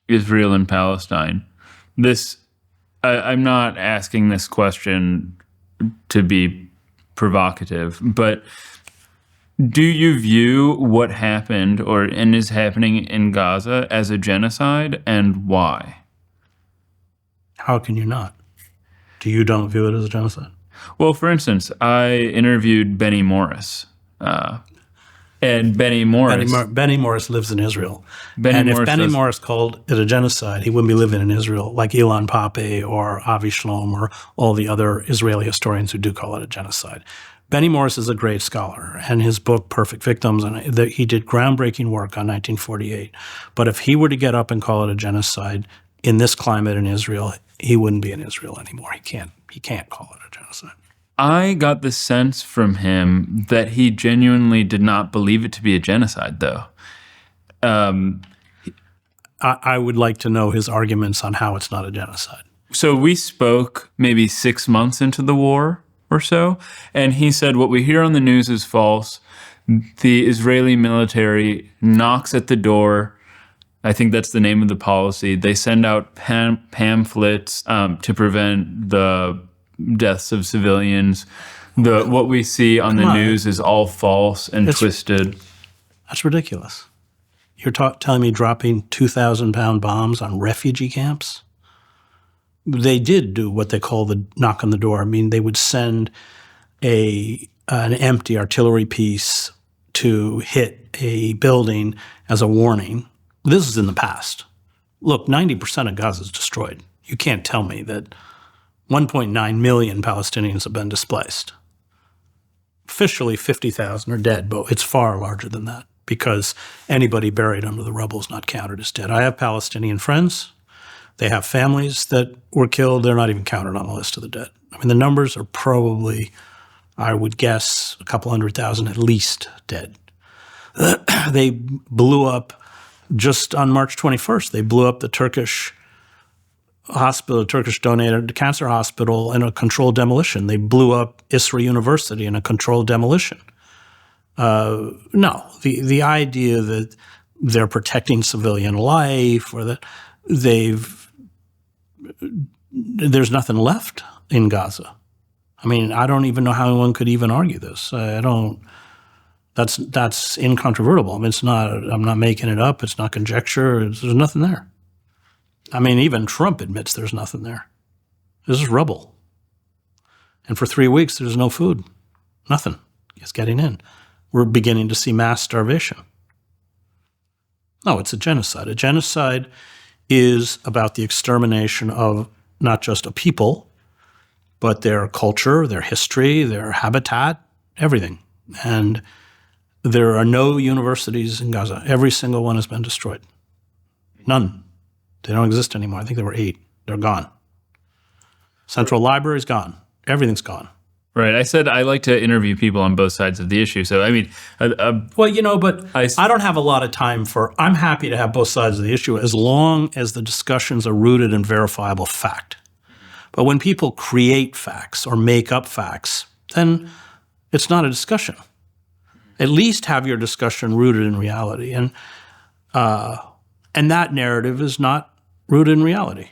Israel and Palestine. I'm not asking this question to be provocative, but do you view what happened and is happening in Gaza as a genocide, and why? How can you not? You don't view it as a genocide? Well, for instance, I interviewed Benny Morris. And Benny Morris lives in Israel. If Benny Morris called it a genocide, he wouldn't be living in Israel like Elon Pape or Avi Shalom or all the other Israeli historians who do call it a genocide. Benny Morris is a great scholar, and his book, Perfect Victims, he did groundbreaking work on 1948. But if he were to get up and call it a genocide in this climate in Israel, he wouldn't be in Israel anymore. He can't call it a genocide. I got the sense from him that he genuinely did not believe it to be a genocide, though. I would like to know his arguments on how it's not a genocide. So we spoke maybe 6 months into the war or so, and he said, what we hear on the news is false. The Israeli military knocks at the door. I think that's the name of the policy. They send out pamphlets to prevent the deaths of civilians. What we see on the news is all false and twisted. That's ridiculous. You're telling me dropping 2,000-pound bombs on refugee camps? They did do what they call the knock on the door. I mean, they would send an empty artillery piece to hit a building as a warning. This is in the past. Look, 90% of Gaza is destroyed. You can't tell me that 1.9 million Palestinians have been displaced. Officially, 50,000 are dead, but it's far larger than that because anybody buried under the rubble is not counted as dead. I have Palestinian friends. They have families that were killed. They're not even counted on the list of the dead. I mean, the numbers are probably, I would guess, a couple 100,000 at least dead. They blew up, just on March 21st, they blew up the Turkish hospital, Turkish donated cancer hospital in a controlled demolition. They blew up Isra University in a controlled demolition. No, the idea that they're protecting civilian life or that there's nothing left in Gaza. I mean, I don't even know how one could even argue this. That's incontrovertible. I mean, I'm not making it up. It's not conjecture. There's nothing there. I mean, even Trump admits there's nothing there. This is rubble. And for 3 weeks, there's no food. Nothing is getting in. We're beginning to see mass starvation. No, it's a genocide. A genocide is about the extermination of not just a people, but their culture, their history, their habitat, everything. And there are no universities in Gaza. Every single one has been destroyed. None. They don't exist anymore. I think there were 8. They're gone. Central Library's gone. Everything's gone. Right. I said I like to interview people on both sides of the issue. So, I mean... but I don't have a lot of time I'm happy to have both sides of the issue as long as the discussions are rooted in verifiable fact. But when people create facts or make up facts, then it's not a discussion. At least have your discussion rooted in reality. And that narrative is not rooted in reality.